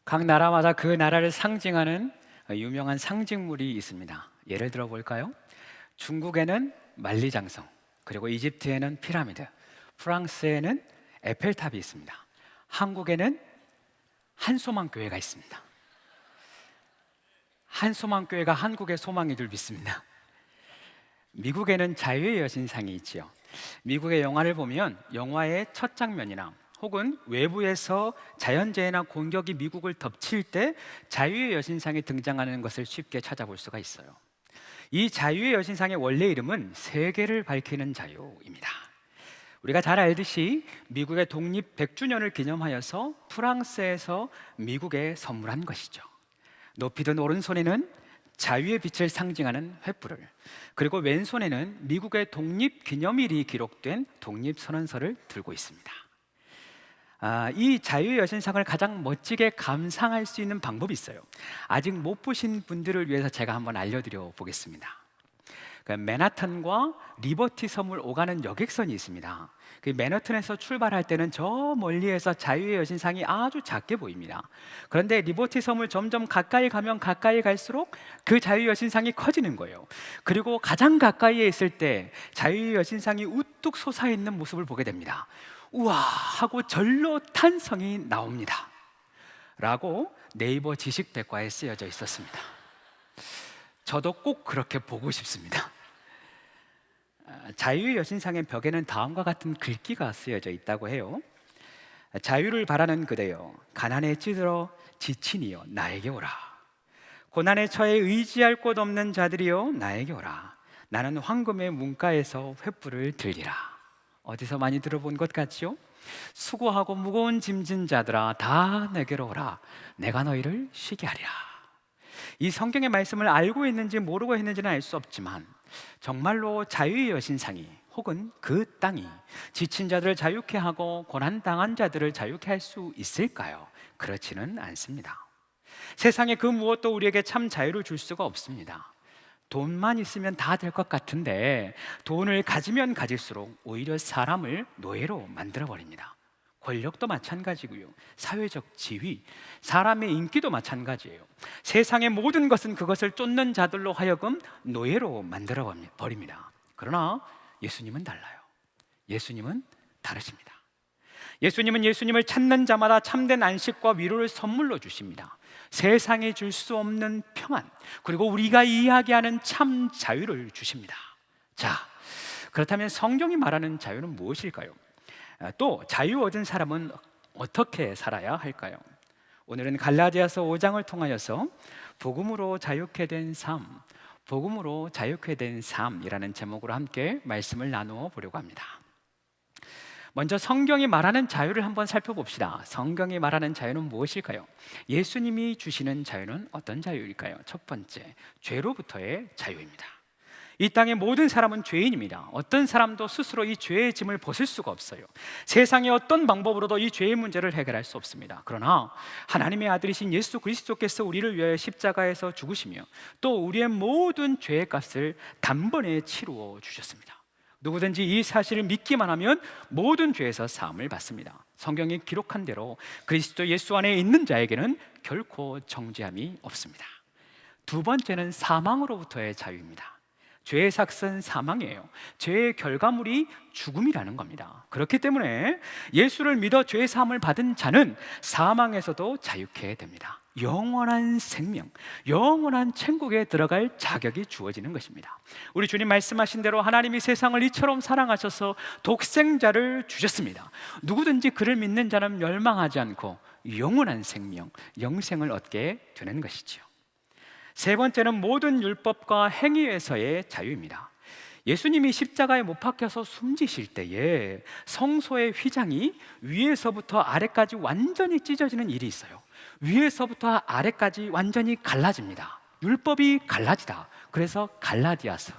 각 나라마다 그 나라를 상징하는 유명한 상징물이 있습니다. 예를 들어 볼까요? 중국에는 만리장성, 그리고 이집트에는 피라미드, 프랑스에는 에펠탑이 있습니다. 한국에는 한소망교회가 있습니다. 한소망교회가 한국의 소망인 줄 믿습니다. 미국에는 자유의 여신상이 있지요. 미국의 영화를 보면 영화의 첫 장면이나 혹은 외부에서 자연재해나 공격이 미국을 덮칠 때 자유의 여신상이 등장하는 것을 쉽게 찾아볼 수가 있어요. 이 자유의 여신상의 원래 이름은 세계를 밝히는 자유입니다. 우리가 잘 알듯이 미국의 독립 100주년을 기념하여서 프랑스에서 미국에 선물한 것이죠. 높이 든 오른손에는 자유의 빛을 상징하는 횃불을, 그리고 왼손에는 미국의 독립기념일이 기록된 독립선언서를 들고 있습니다. 이 자유의 여신상을 가장 멋지게 감상할 수 있는 방법이 있어요. 아직 못 보신 분들을 위해서 제가 한번 알려드려 보겠습니다. 맨하탄과 리버티 섬을 오가는 여객선이 있습니다. 그 맨하탄에서 출발할 때는 저 멀리에서 자유의 여신상이 아주 작게 보입니다. 그런데 리버티 섬을 점점 가까이 가면 가까이 갈수록 그 자유의 여신상이 커지는 거예요. 그리고 가장 가까이에 있을 때 자유의 여신상이 우뚝 솟아있는 모습을 보게 됩니다. 우와 하고 절로 탄성이 나옵니다 라고 네이버 지식백과에 쓰여져 있었습니다. 저도 꼭 그렇게 보고 싶습니다. 자유의 여신상의 벽에는 다음과 같은 글귀가 쓰여져 있다고 해요. 자유를 바라는 그대여, 가난에 찌들어 지친 이여 나에게 오라. 고난에 처해 의지할 곳 없는 자들이여 나에게 오라. 나는 황금의 문가에서 횃불을 들리라. 어디서 많이 들어본 것 같지요? 수고하고 무거운 짐진 자들아 다 내게로 오라. 내가 너희를 쉬게 하리라. 이 성경의 말씀을 알고 있는지 모르고 있는지는 알 수 없지만 정말로 자유의 여신상이 혹은 그 땅이 지친 자들을 자유케 하고 고난당한 자들을 자유케 할 수 있을까요? 그렇지는 않습니다. 세상에 그 무엇도 우리에게 참 자유를 줄 수가 없습니다. 돈만 있으면 다 될 것 같은데 돈을 가지면 가질수록 오히려 사람을 노예로 만들어버립니다. 권력도 마찬가지고요. 사회적 지위, 사람의 인기도 마찬가지예요. 세상의 모든 것은 그것을 쫓는 자들로 하여금 노예로 만들어 버립니다. 그러나 예수님은 달라요. 예수님은 다르십니다. 예수님은 예수님을 찾는 자마다 참된 안식과 위로를 선물로 주십니다. 세상에 줄 수 없는 평안, 그리고 우리가 이야기하는 참 자유를 주십니다. 자, 그렇다면 성경이 말하는 자유는 무엇일까요? 또 자유 얻은 사람은 어떻게 살아야 할까요? 오늘은 갈라디아서 5장을 통하여서 복음으로 자유케 된 삶, 복음으로 자유케 된 삶이라는 제목으로 함께 말씀을 나누어 보려고 합니다. 먼저 성경이 말하는 자유를 한번 살펴봅시다. 성경이 말하는 자유는 무엇일까요? 예수님이 주시는 자유는 어떤 자유일까요? 첫 번째, 죄로부터의 자유입니다. 이 땅의 모든 사람은 죄인입니다. 어떤 사람도 스스로 이 죄의 짐을 벗을 수가 없어요. 세상의 어떤 방법으로도 이 죄의 문제를 해결할 수 없습니다. 그러나 하나님의 아들이신 예수 그리스도께서 우리를 위하여 십자가에서 죽으시며 또 우리의 모든 죄의 값을 단번에 치루어 주셨습니다. 누구든지 이 사실을 믿기만 하면 모든 죄에서 사함을 받습니다. 성경이 기록한 대로 그리스도 예수 안에 있는 자에게는 결코 정죄함이 없습니다. 두 번째는 사망으로부터의 자유입니다. 죄의 삭은 사망이에요. 죄의 결과물이 죽음이라는 겁니다. 그렇기 때문에 예수를 믿어 죄의 사함을 받은 자는 사망에서도 자유케 됩니다. 영원한 생명, 영원한 천국에 들어갈 자격이 주어지는 것입니다. 우리 주님 말씀하신 대로 하나님이 세상을 이처럼 사랑하셔서 독생자를 주셨습니다. 누구든지 그를 믿는 자는 멸망하지 않고 영원한 생명, 영생을 얻게 되는 것이지요. 세 번째는 모든 율법과 행위에서의 자유입니다. 예수님이 십자가에 못 박혀서 숨지실 때에 성소의 휘장이 위에서부터 아래까지 완전히 찢어지는 일이 있어요. 위에서부터 아래까지 완전히 갈라집니다. 율법이 갈라지다. 그래서 갈라디아서.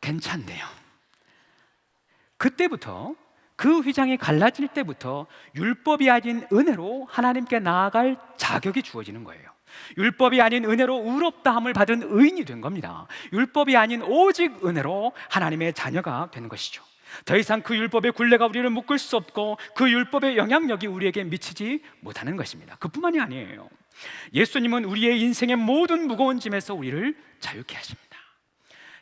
괜찮네요. 그때부터, 그 휘장이 갈라질 때부터 율법이 아닌 은혜로 하나님께 나아갈 자격이 주어지는 거예요. 율법이 아닌 은혜로 의롭다함을 받은 의인이 된 겁니다. 율법이 아닌 오직 은혜로 하나님의 자녀가 된 것이죠. 더 이상 그 율법의 굴레가 우리를 묶을 수 없고 그 율법의 영향력이 우리에게 미치지 못하는 것입니다. 그뿐만이 아니에요. 예수님은 우리의 인생의 모든 무거운 짐에서 우리를 자유케 하십니다.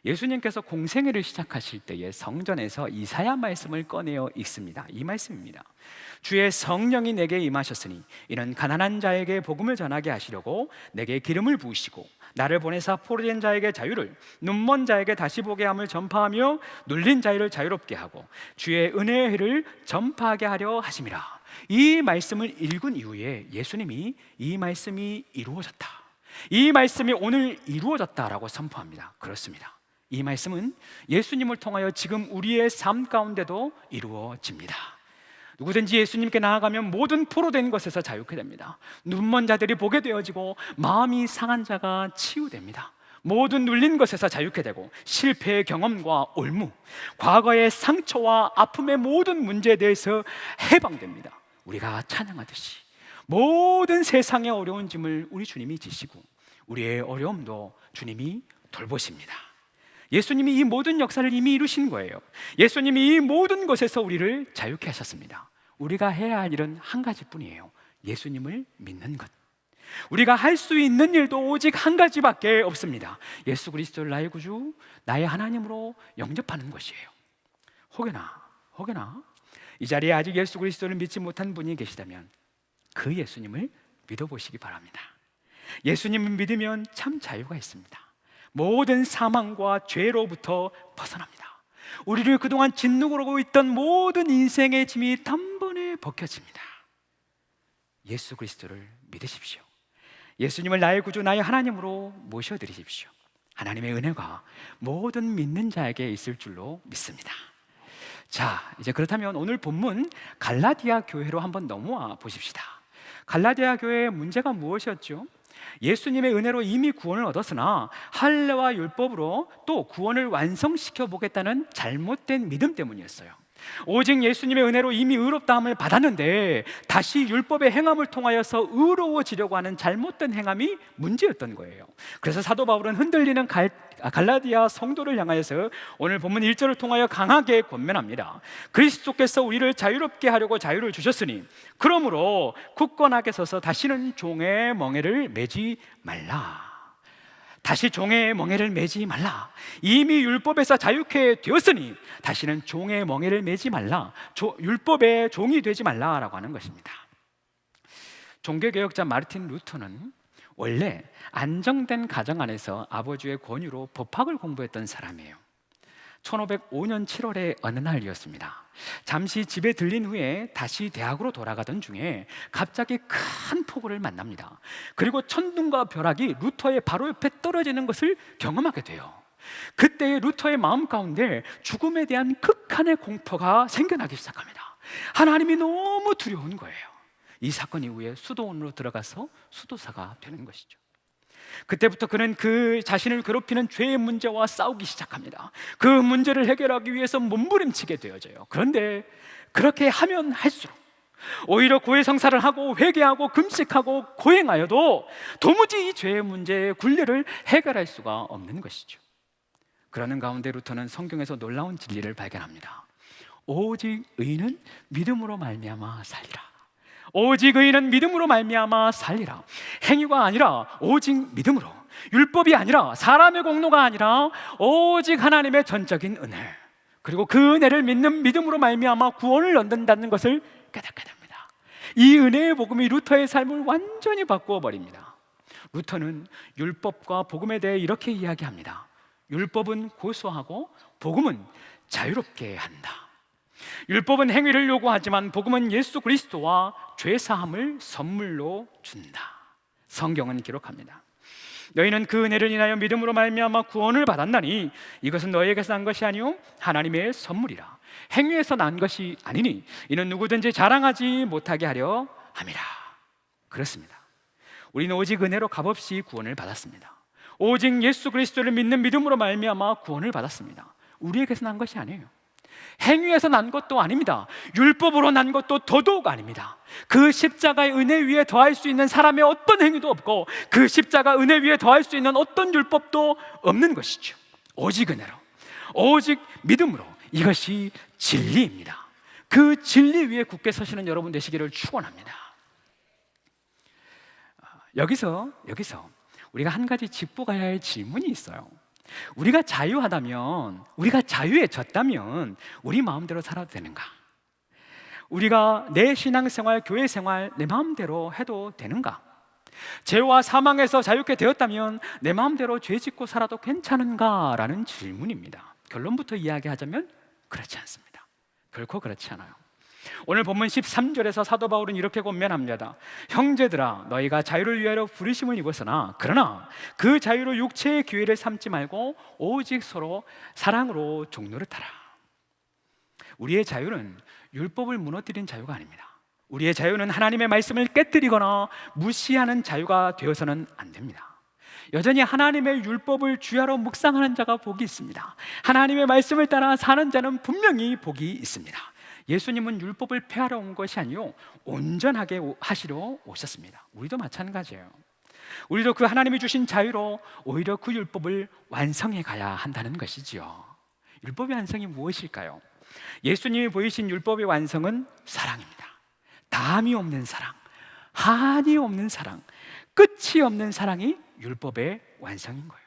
예수님께서 공생애를 시작하실 때에 성전에서 이사야 말씀을 꺼내어 읽습니다. 이 말씀입니다. 주의 성령이 내게 임하셨으니 이는 가난한 자에게 복음을 전하게 하시려고 내게 기름을 부으시고 나를 보내사 포로된 자에게 자유를, 눈먼 자에게 다시 보게 함을 전파하며 눌린 자를 자유롭게 하고 주의 은혜의 해를 전파하게 하려 하심이라. 이 말씀을 읽은 이후에 예수님이 이 말씀이 이루어졌다, 이 말씀이 오늘 이루어졌다라고 선포합니다. 그렇습니다. 이 말씀은 예수님을 통하여 지금 우리의 삶 가운데도 이루어집니다. 누구든지 예수님께 나아가면 모든 포로된 것에서 자유케 됩니다. 눈먼 자들이 보게 되어지고 마음이 상한 자가 치유됩니다. 모든 눌린 것에서 자유케 되고 실패의 경험과 올무, 과거의 상처와 아픔의 모든 문제에 대해서 해방됩니다. 우리가 찬양하듯이 모든 세상의 어려운 짐을 우리 주님이 지시고 우리의 어려움도 주님이 돌보십니다. 예수님이 이 모든 역사를 이미 이루신 거예요. 예수님이 이 모든 것에서 우리를 자유케 하셨습니다. 우리가 해야 할 일은 한 가지뿐이에요. 예수님을 믿는 것. 우리가 할 수 있는 일도 오직 한 가지밖에 없습니다. 예수 그리스도를 나의 구주, 나의 하나님으로 영접하는 것이에요. 혹여나 이 자리에 아직 예수 그리스도를 믿지 못한 분이 계시다면 그 예수님을 믿어보시기 바랍니다. 예수님을 믿으면 참 자유가 있습니다. 모든 사망과 죄로부터 벗어납니다. 우리를 그동안 짓누르고 있던 모든 인생의 짐이 단번에 벗겨집니다. 예수 그리스도를 믿으십시오. 예수님을 나의 구주, 나의 하나님으로 모셔드리십시오. 하나님의 은혜가 모든 믿는 자에게 있을 줄로 믿습니다. 자, 이제 그렇다면 오늘 본문 갈라디아 교회로 한번 넘어와 보십시다. 갈라디아 교회의 문제가 무엇이었죠? 예수님의 은혜로 이미 구원을 얻었으나 할례와 율법으로 또 구원을 완성시켜 보겠다는 잘못된 믿음 때문이었어요. 오직 예수님의 은혜로 이미 의롭다함을 받았는데 다시 율법의 행함을 통하여서 의로워지려고 하는 잘못된 행함이 문제였던 거예요. 그래서 사도 바울은 흔들리는 갈라디아 성도를 향하여서 오늘 본문 1절을 통하여 강하게 권면합니다. 그리스도께서 우리를 자유롭게 하려고 자유를 주셨으니 그러므로 굳건하게 서서 다시는 종의 멍에를 매지 말라. 다시 종의 멍에를 매지 말라. 이미 율법에서 자유케 되었으니 다시는 종의 멍에를 매지 말라. 율법의 종이 되지 말라라고 하는 것입니다. 종교개혁자 마르틴 루터는 원래 안정된 가정 안에서 아버지의 권유로 법학을 공부했던 사람이에요. 1505년 7월의 어느 날이었습니다. 잠시 집에 들린 후에 다시 대학으로 돌아가던 중에 갑자기 큰 폭우를 만납니다. 그리고 천둥과 벼락이 루터의 바로 옆에 떨어지는 것을 경험하게 돼요. 그때 루터의 마음 가운데 죽음에 대한 극한의 공포가 생겨나기 시작합니다. 하나님이 너무 두려운 거예요. 이 사건 이후에 수도원으로 들어가서 수도사가 되는 것이죠. 그때부터 그는 그 자신을 괴롭히는 죄의 문제와 싸우기 시작합니다. 그 문제를 해결하기 위해서 몸부림치게 되어져요. 그런데 그렇게 하면 할수록 오히려 고해성사를 하고 회개하고 금식하고 고행하여도 도무지 이 죄의 문제의 굴레를 해결할 수가 없는 것이죠. 그러는 가운데 루터는 성경에서 놀라운 진리를 발견합니다. 오직 의인은 믿음으로 말미암아 살리라. 오직 의인은 믿음으로 말미암아 살리라. 행위가 아니라 오직 믿음으로, 율법이 아니라 사람의 공로가 아니라 오직 하나님의 전적인 은혜, 그리고 그 은혜를 믿는 믿음으로 말미암아 구원을 얻는다는 것을 깨닫게 됩니다. 이 은혜의 복음이 루터의 삶을 완전히 바꾸어 버립니다. 루터는 율법과 복음에 대해 이렇게 이야기합니다. 율법은 고소하고 복음은 자유롭게 한다. 율법은 행위를 요구하지만 복음은 예수 그리스도와 죄사함을 선물로 준다. 성경은 기록합니다. 너희는 그 은혜를 인하여 믿음으로 말미암아 구원을 받았나니 이것은 너희에게서 난 것이 아니요 하나님의 선물이라. 행위에서 난 것이 아니니 이는 누구든지 자랑하지 못하게 하려 함이라. 그렇습니다. 우리는 오직 은혜로 값없이 구원을 받았습니다. 오직 예수 그리스도를 믿는 믿음으로 말미암아 구원을 받았습니다. 우리에게서 난 것이 아니에요. 행위에서 난 것도 아닙니다. 율법으로 난 것도 더더욱 아닙니다. 그 십자가의 은혜 위에 더할 수 있는 사람의 어떤 행위도 없고 그 십자가 은혜 위에 더할 수 있는 어떤 율법도 없는 것이죠. 오직 은혜로, 오직 믿음으로 이것이 진리입니다. 그 진리 위에 굳게 서시는 여러분 되시기를 축원합니다. 여기서 우리가 한 가지 짚고 가야 할 질문이 있어요. 우리가 자유하다면, 우리가 자유에 졌다면 우리 마음대로 살아도 되는가? 우리가 내 신앙생활, 교회 생활 내 마음대로 해도 되는가? 죄와 사망에서 자유케 되었다면 내 마음대로 죄 짓고 살아도 괜찮은가? 라는 질문입니다. 결론부터 이야기하자면 그렇지 않습니다. 결코 그렇지 않아요. 오늘 본문 13절에서 사도 바울은 이렇게 권면합니다. 형제들아, 너희가 자유를 위하여 부르심을 입었으나 그러나 그 자유로 육체의 기회를 삼지 말고 오직 서로 사랑으로 종노릇하라. 우리의 자유는 율법을 무너뜨린 자유가 아닙니다. 우리의 자유는 하나님의 말씀을 깨뜨리거나 무시하는 자유가 되어서는 안 됩니다. 여전히 하나님의 율법을 주야로 묵상하는 자가 복이 있습니다. 하나님의 말씀을 따라 사는 자는 분명히 복이 있습니다. 예수님은 율법을 폐하러 온 것이 아니요 온전하게 하시러 오셨습니다. 우리도 마찬가지예요. 우리도 그 하나님이 주신 자유로 오히려 그 율법을 완성해 가야 한다는 것이지요. 율법의 완성이 무엇일까요? 예수님이 보이신 율법의 완성은 사랑입니다. 담이 없는 사랑, 한이 없는 사랑, 끝이 없는 사랑이 율법의 완성인 거예요.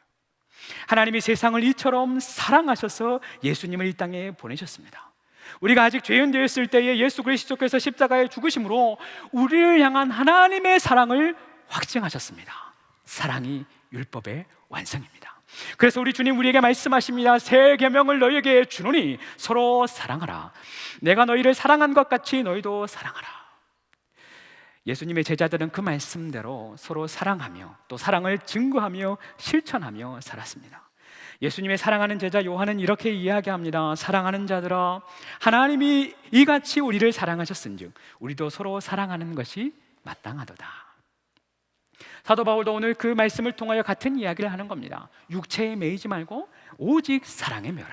하나님이 세상을 이처럼 사랑하셔서 예수님을 이 땅에 보내셨습니다. 우리가 아직 죄인 되었을 때에 예수 그리스도께서 십자가에 죽으심으로 우리를 향한 하나님의 사랑을 확증하셨습니다. 사랑이 율법의 완성입니다. 그래서 우리 주님 우리에게 말씀하십니다. 새 계명을 너희에게 주노니 서로 사랑하라. 내가 너희를 사랑한 것 같이 너희도 사랑하라. 예수님의 제자들은 그 말씀대로 서로 사랑하며 또 사랑을 증거하며 실천하며 살았습니다. 예수님의 사랑하는 제자 요한은 이렇게 이야기합니다. 사랑하는 자들아, 하나님이 이같이 우리를 사랑하셨은즉 우리도 서로 사랑하는 것이 마땅하도다. 사도 바울도 오늘 그 말씀을 통하여 같은 이야기를 하는 겁니다. 육체에 매이지 말고 오직 사랑에 매라.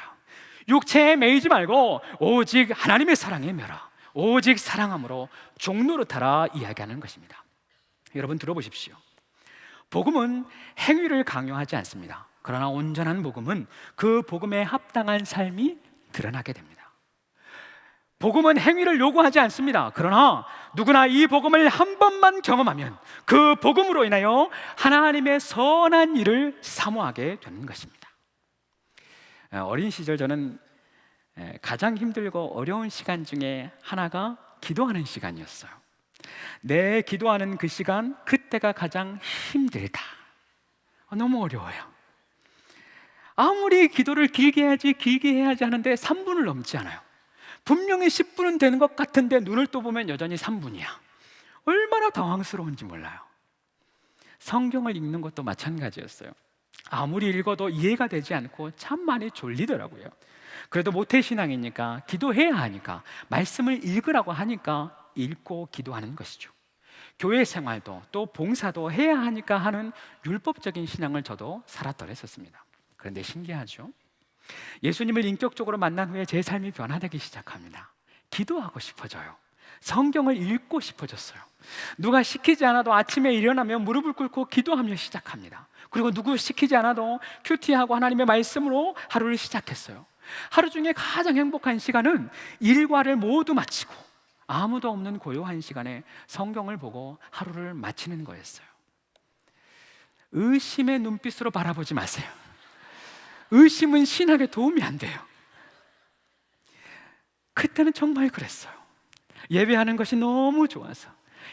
육체에 매이지 말고 오직 하나님의 사랑에 매라. 오직 사랑함으로 종노릇하라 이야기하는 것입니다. 여러분 들어보십시오. 복음은 행위를 강요하지 않습니다. 그러나 온전한 복음은 그 복음에 합당한 삶이 드러나게 됩니다. 복음은 행위를 요구하지 않습니다. 그러나 누구나 이 복음을 한 번만 경험하면 그 복음으로 인하여 하나님의 선한 일을 사모하게 되는 것입니다. 어린 시절 저는 가장 힘들고 어려운 시간 중에 하나가 기도하는 시간이었어요. 내 기도하는 그 시간, 그때가 가장 힘들다. 너무 어려워요. 아무리 기도를 길게 해야지 하는데 3분을 넘지 않아요. 분명히 10분은 되는 것 같은데 눈을 떠보면 여전히 3분이야. 얼마나 당황스러운지 몰라요. 성경을 읽는 것도 마찬가지였어요. 아무리 읽어도 이해가 되지 않고 참 많이 졸리더라고요. 그래도 모태신앙이니까 기도해야 하니까 말씀을 읽으라고 하니까 읽고 기도하는 것이죠. 교회 생활도 또 봉사도 해야 하니까 하는 율법적인 신앙을 저도 살았더랬었습니다. 그런데 신기하죠? 예수님을 인격적으로 만난 후에 제 삶이 변화되기 시작합니다. 기도하고 싶어져요. 성경을 읽고 싶어졌어요. 누가 시키지 않아도 아침에 일어나면 무릎을 꿇고 기도하며 시작합니다. 그리고 누구 시키지 않아도 큐티하고 하나님의 말씀으로 하루를 시작했어요. 하루 중에 가장 행복한 시간은 일과를 모두 마치고 아무도 없는 고요한 시간에 성경을 보고 하루를 마치는 거였어요. 의심의 눈빛으로 바라보지 마세요. 의심은 신학에 도움이 안 돼요. 그때는 정말 그랬어요. 예배하는 것이 너무 좋아서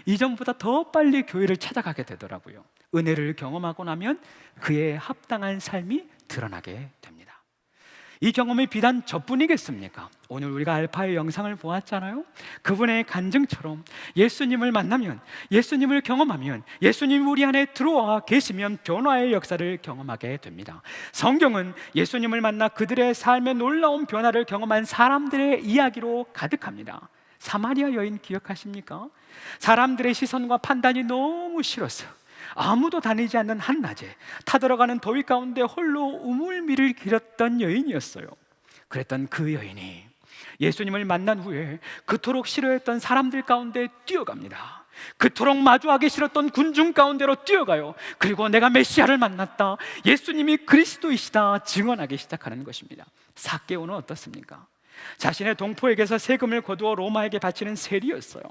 이전보다 더 빨리 교회를 찾아가게 되더라고요. 은혜를 경험하고 나면 그에 합당한 삶이 드러나게 됩니다. 이 경험이 비단 저뿐이겠습니까? 오늘 우리가 알파의 영상을 보았잖아요. 그분의 간증처럼 예수님을 만나면, 예수님을 경험하면, 예수님이 우리 안에 들어와 계시면 변화의 역사를 경험하게 됩니다. 성경은 예수님을 만나 그들의 삶의 놀라운 변화를 경험한 사람들의 이야기로 가득합니다. 사마리아 여인 기억하십니까? 사람들의 시선과 판단이 너무 싫어서 아무도 다니지 않는 한낮에 타들어가는 더위 가운데 홀로 우물미를 길었던 여인이었어요. 그랬던 그 여인이 예수님을 만난 후에 그토록 싫어했던 사람들 가운데 뛰어갑니다. 그토록 마주하기 싫었던 군중 가운데로 뛰어가요. 그리고 내가 메시아를 만났다, 예수님이 그리스도이시다 증언하기 시작하는 것입니다. 삭개오는 어떻습니까? 자신의 동포에게서 세금을 거두어 로마에게 바치는 세리였어요.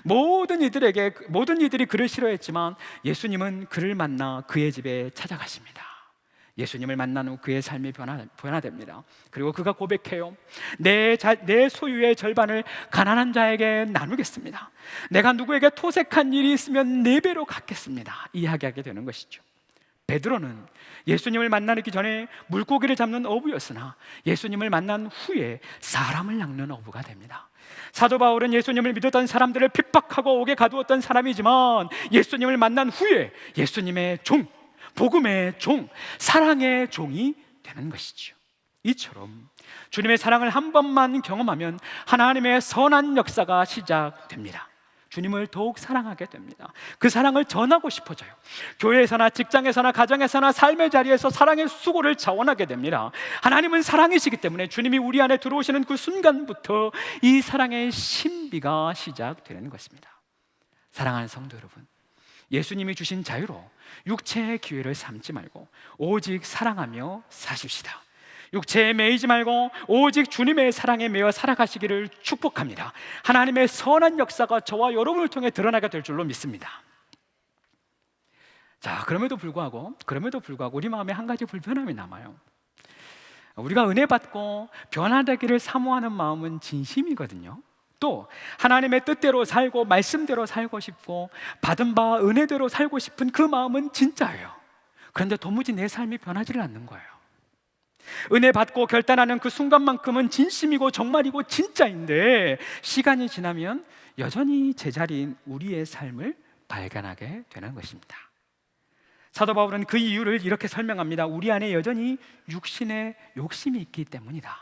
모든 이들이 그를 싫어했지만 예수님은 그를 만나 그의 집에 찾아가십니다. 예수님을 만난 후 그의 삶이 변화됩니다. 그리고 그가 고백해요. 내 소유의 절반을 가난한 자에게 나누겠습니다. 내가 누구에게 토색한 일이 있으면 4배로 갚겠습니다. 이야기하게 되는 것이죠. 베드로는 예수님을 만나기 전에 물고기를 잡는 어부였으나 예수님을 만난 후에 사람을 낚는 어부가 됩니다. 사도 바울은 예수님을 믿었던 사람들을 핍박하고 옥에 가두었던 사람이지만 예수님을 만난 후에 예수님의 종, 복음의 종, 사랑의 종이 되는 것이죠. 이처럼 주님의 사랑을 한 번만 경험하면 하나님의 선한 역사가 시작됩니다. 주님을 더욱 사랑하게 됩니다. 그 사랑을 전하고 싶어져요. 교회에서나 직장에서나 가정에서나 삶의 자리에서 사랑의 수고를 자원하게 됩니다. 하나님은 사랑이시기 때문에 주님이 우리 안에 들어오시는 그 순간부터 이 사랑의 신비가 시작되는 것입니다. 사랑하는 성도 여러분, 예수님이 주신 자유로 육체의 기회를 삼지 말고 오직 사랑하며 사십시다. 육체에 매이지 말고 오직 주님의 사랑에 매여 살아가시기를 축복합니다. 하나님의 선한 역사가 저와 여러분을 통해 드러나게 될 줄로 믿습니다. 자, 그럼에도 불구하고 우리 마음에 한 가지 불편함이 남아요. 우리가 은혜 받고 변화되기를 사모하는 마음은 진심이거든요. 또 하나님의 뜻대로 살고 말씀대로 살고 싶고 받은 바 은혜대로 살고 싶은 그 마음은 진짜예요. 그런데 도무지 내 삶이 변하지를 않는 거예요. 은혜 받고 결단하는 그 순간만큼은 진심이고 정말이고 진짜인데 시간이 지나면 여전히 제자리인 우리의 삶을 발견하게 되는 것입니다. 사도 바울은 그 이유를 이렇게 설명합니다. 우리 안에 여전히 육신의 욕심이 있기 때문이다.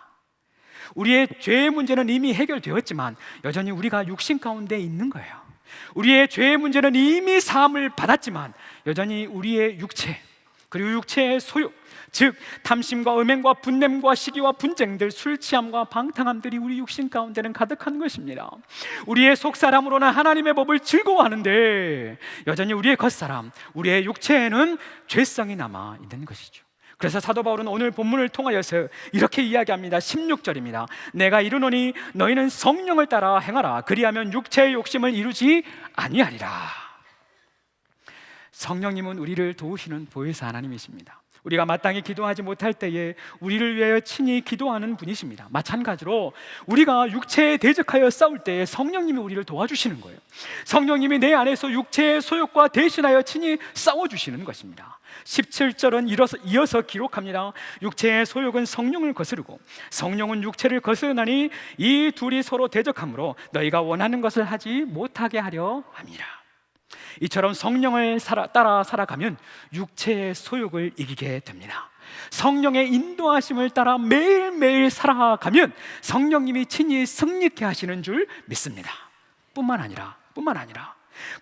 우리의 죄의 문제는 이미 해결되었지만 여전히 우리가 육신 가운데 있는 거예요. 우리의 죄의 문제는 이미 사함을 받았지만 여전히 우리의 육체, 그리고 육체의 소욕, 즉 탐심과 음행과 분냄과 시기와 분쟁들, 술 취함과 방탕함들이 우리 육신 가운데는 가득한 것입니다. 우리의 속사람으로는 하나님의 법을 즐거워하는데 여전히 우리의 겉사람, 우리의 육체에는 죄성이 남아 있는 것이죠. 그래서 사도 바울은 오늘 본문을 통하여서 이렇게 이야기합니다. 16절입니다. 내가 이르노니 너희는 성령을 따라 행하라. 그리하면 육체의 욕심을 이루지 아니하리라. 성령님은 우리를 도우시는 보혜사 하나님이십니다. 우리가 마땅히 기도하지 못할 때에 우리를 위하여 친히 기도하는 분이십니다. 마찬가지로 우리가 육체에 대적하여 싸울 때에 성령님이 우리를 도와주시는 거예요. 성령님이 내 안에서 육체의 소욕과 대신하여 친히 싸워주시는 것입니다. 17절은 이어서 기록합니다. 육체의 소욕은 성령을 거스르고 성령은 육체를 거스르나니 이 둘이 서로 대적하므로 너희가 원하는 것을 하지 못하게 하려 함이라. 이처럼 성령을 따라 살아가면 육체의 소욕을 이기게 됩니다. 성령의 인도하심을 따라 매일매일 살아가면 성령님이 친히 승리케 하시는 줄 믿습니다. 뿐만 아니라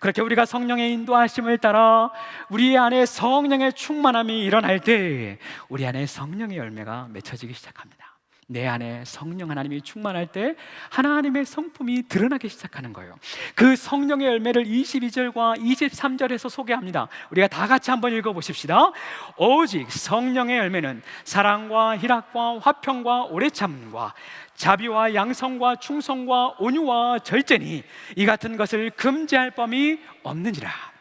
그렇게 우리가 성령의 인도하심을 따라 우리 안에 성령의 충만함이 일어날 때 우리 안에 성령의 열매가 맺혀지기 시작합니다. 내 안에 성령 하나님이 충만할 때 하나님의 성품이 드러나기 시작하는 거예요. 그 성령의 열매를 22절과 23절에서 소개합니다. 우리가 다 같이 한번 읽어보십시다. 오직 성령의 열매는 사랑과 희락과 화평과 오래참음과 자비와 양성과 충성과 온유와 절제니 이 같은 것을 금지할 범이 없느니라.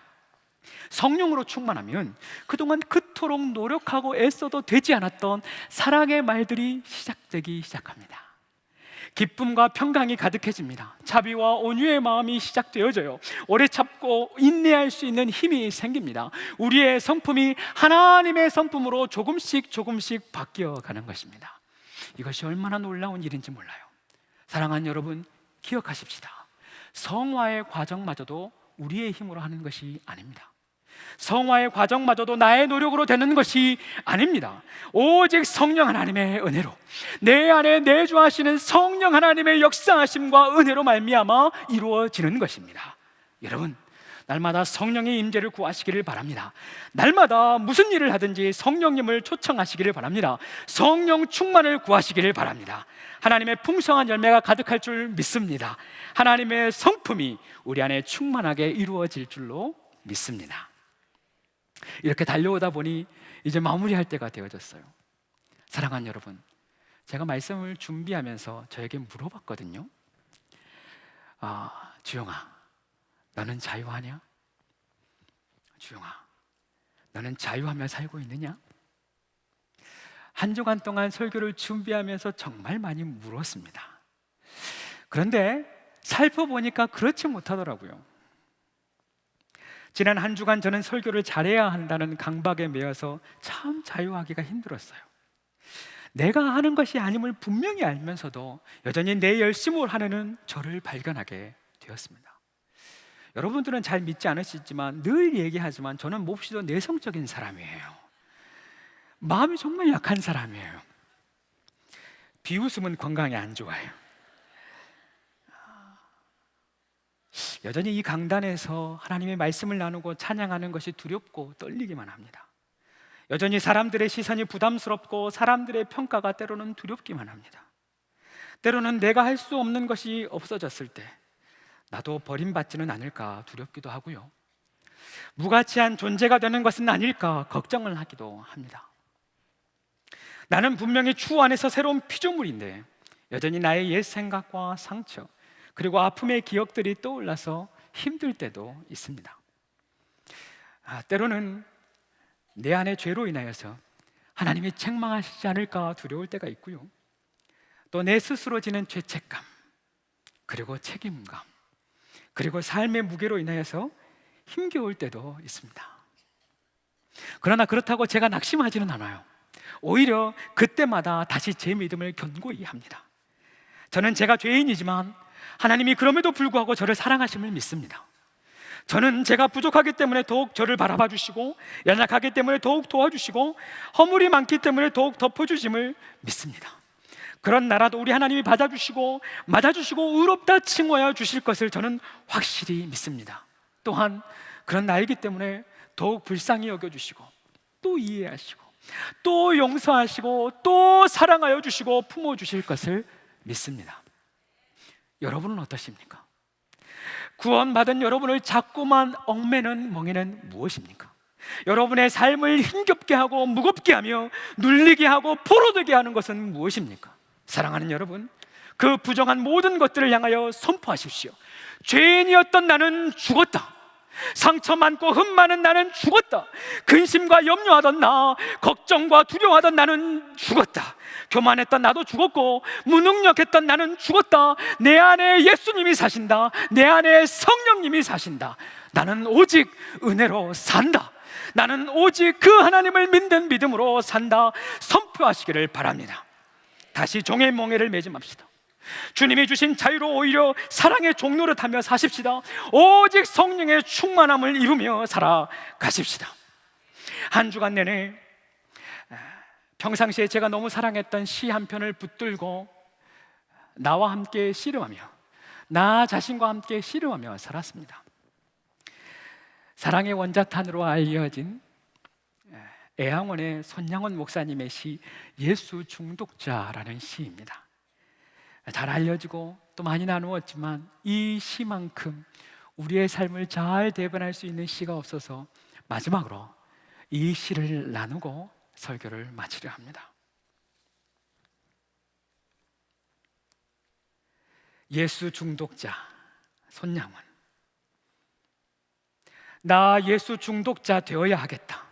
성령으로 충만하면 그동안 그토록 노력하고 애써도 되지 않았던 사랑의 말들이 시작되기 시작합니다. 기쁨과 평강이 가득해집니다. 자비와 온유의 마음이 시작되어져요. 오래 참고 인내할 수 있는 힘이 생깁니다. 우리의 성품이 하나님의 성품으로 조금씩 바뀌어가는 것입니다. 이것이 얼마나 놀라운 일인지 몰라요. 사랑하는 여러분, 기억하십시다. 성화의 과정마저도 우리의 힘으로 하는 것이 아닙니다. 성화의 과정마저도 나의 노력으로 되는 것이 아닙니다. 오직 성령 하나님의 은혜로, 내 안에 내주하시는 성령 하나님의 역사하심과 은혜로 말미암아 이루어지는 것입니다. 여러분, 날마다 성령의 임재를 구하시기를 바랍니다. 날마다 무슨 일을 하든지 성령님을 초청하시기를 바랍니다. 성령 충만을 구하시기를 바랍니다. 하나님의 풍성한 열매가 가득할 줄 믿습니다. 하나님의 성품이 우리 안에 충만하게 이루어질 줄로 믿습니다. 이렇게 달려오다 보니 이제 마무리할 때가 되어졌어요. 사랑하는 여러분, 제가 말씀을 준비하면서 저에게 물어봤거든요. 주영아, 너는 자유하냐? 주영아, 너는 자유하며 살고 있느냐? 한 주간 동안 설교를 준비하면서 정말 많이 물었습니다. 그런데 살펴보니까 그렇지 못하더라고요. 지난 한 주간 저는 설교를 잘해야 한다는 강박에 매여서 참 자유하기가 힘들었어요. 내가 하는 것이 아님을 분명히 알면서도 여전히 내 열심을 하려는 저를 발견하게 되었습니다. 여러분들은 잘 믿지 않으시지만 늘 얘기하지만 저는 몹시도 내성적인 사람이에요. 마음이 정말 약한 사람이에요. 비웃음은 건강에 안 좋아요. 여전히 이 강단에서 하나님의 말씀을 나누고 찬양하는 것이 두렵고 떨리기만 합니다. 여전히 사람들의 시선이 부담스럽고 사람들의 평가가 때로는 두렵기만 합니다. 때로는 내가 할 수 없는 것이 없어졌을 때 나도 버림받지는 않을까 두렵기도 하고요. 무가치한 존재가 되는 것은 아닐까 걱정을 하기도 합니다. 나는 분명히 주 안에서 새로운 피조물인데 여전히 나의 옛 생각과 상처 그리고 아픔의 기억들이 떠올라서 힘들 때도 있습니다. 때로는 내 안의 죄로 인하여서 하나님이 책망하시지 않을까 두려울 때가 있고요. 또 내 스스로 지는 죄책감 그리고 책임감 그리고 삶의 무게로 인하여서 힘겨울 때도 있습니다. 그러나 그렇다고 제가 낙심하지는 않아요. 오히려 그때마다 다시 제 믿음을 견고히 합니다. 저는 제가 죄인이지만 하나님이 그럼에도 불구하고 저를 사랑하심을 믿습니다. 저는 제가 부족하기 때문에 더욱 저를 바라봐 주시고 연약하기 때문에 더욱 도와주시고 허물이 많기 때문에 더욱 덮어주심을 믿습니다. 그런 나라도 우리 하나님이 받아주시고 맞아주시고 의롭다 칭하여 주실 것을 저는 확실히 믿습니다. 또한 그런 나이기 때문에 더욱 불쌍히 여겨주시고 또 이해하시고 또 용서하시고 또 사랑하여 주시고 품어주실 것을 믿습니다. 여러분은 어떠십니까? 구원받은 여러분을 자꾸만 얽매는 멍에는 무엇입니까? 여러분의 삶을 힘겹게 하고 무겁게 하며 눌리게 하고 포로되게 하는 것은 무엇입니까? 사랑하는 여러분, 그 부정한 모든 것들을 향하여 선포하십시오. 죄인이었던 나는 죽었다. 상처 많고 흠 많은 나는 죽었다. 근심과 염려하던 나, 걱정과 두려워하던 나는 죽었다. 교만했던 나도 죽었고 무능력했던 나는 죽었다. 내 안에 예수님이 사신다. 내 안에 성령님이 사신다. 나는 오직 은혜로 산다. 나는 오직 그 하나님을 믿는 믿음으로 산다. 선포하시기를 바랍니다. 다시 종의 멍에를 매지 맙시다. 주님이 주신 자유로 오히려 사랑의 종노릇하며 사십시다. 오직 성령의 충만함을 입으며 살아가십시다. 한 주간 내내 평상시에 제가 너무 사랑했던 시 한 편을 붙들고 나와 함께 씨름하며 나 자신과 함께 씨름하며 살았습니다. 사랑의 원자탄으로 알려진 애양원의 손양원 목사님의 시 예수 중독자라는 시입니다. 잘 알려지고 또 많이 나누었지만 이 시만큼 우리의 삶을 잘 대변할 수 있는 시가 없어서 마지막으로 이 시를 나누고 설교를 마치려 합니다. 예수 중독자 손양원. 나 예수 중독자 되어야 하겠다.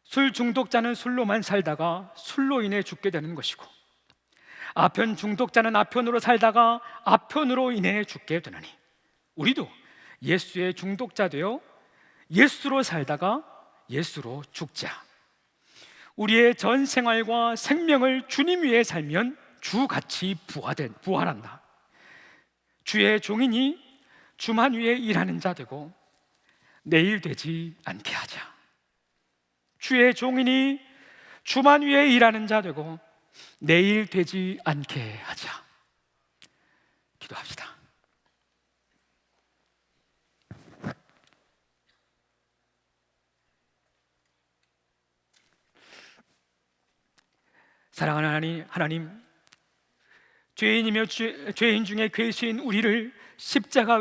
술 중독자는 술로만 살다가 술로 인해 죽게 되는 것이고 아편 중독자는 아편으로 살다가 아편으로 인해 죽게 되느니 우리도 예수의 중독자 되어 예수로 살다가 예수로 죽자. 우리의 전 생활과 생명을 주님 위에 살면 주같이 부활한다. 주의 종이니 주만 위에 일하는 자 되고 내일 되지 않게 하자. 주의 종이니 주만 위에 일하는 자 되고 내일 되지 않게 하자. 기도합시다. 사랑하는 하나님, 죄인이며 죄인 중에 괴수인 우리를 십자가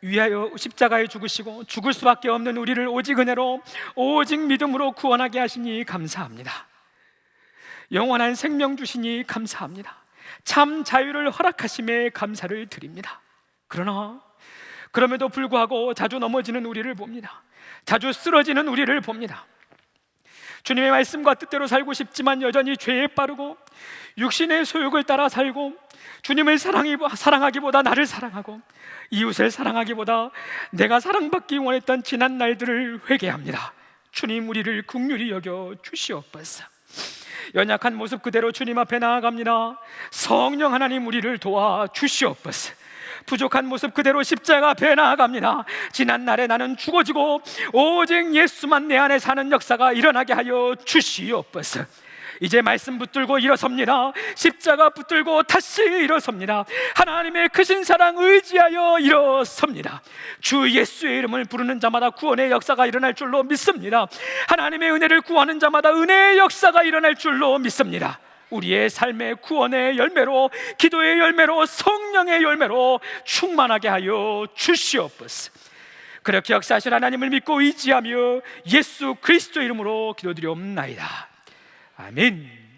위하여 십자가에 죽으시고 죽을 수밖에 없는 우리를 오직 은혜로 오직 믿음으로 구원하게 하시니 감사합니다. 영원한 생명 주시니 감사합니다. 참 자유를 허락하심에 감사를 드립니다. 그러나 그럼에도 불구하고 자주 넘어지는 우리를 봅니다. 자주 쓰러지는 우리를 봅니다. 주님의 말씀과 뜻대로 살고 싶지만 여전히 죄에 빠르고 육신의 소욕을 따라 살고, 주님을 사랑하기보다 나를 사랑하고 이웃을 사랑하기보다 내가 사랑받기 원했던 지난 날들을 회개합니다. 주님, 우리를 긍휼히 여겨 주시옵소서. 연약한 모습 그대로 주님 앞에 나아갑니다. 성령 하나님, 우리를 도와 주시옵소서. 부족한 모습 그대로 십자가 앞에 나아갑니다. 지난 날에 나는 죽어지고 오직 예수만 내 안에 사는 역사가 일어나게 하여 주시옵소서. 이제 말씀 붙들고 일어섭니다. 십자가 붙들고 다시 일어섭니다. 하나님의 크신 사랑 의지하여 일어섭니다. 주 예수의 이름을 부르는 자마다 구원의 역사가 일어날 줄로 믿습니다. 하나님의 은혜를 구하는 자마다 은혜의 역사가 일어날 줄로 믿습니다. 우리의 삶의 구원의 열매로, 기도의 열매로, 성령의 열매로 충만하게 하여 주시옵소서. 그렇게 역사하신 하나님을 믿고 의지하며 예수 그리스도 이름으로 기도드리옵나이다. 아멘.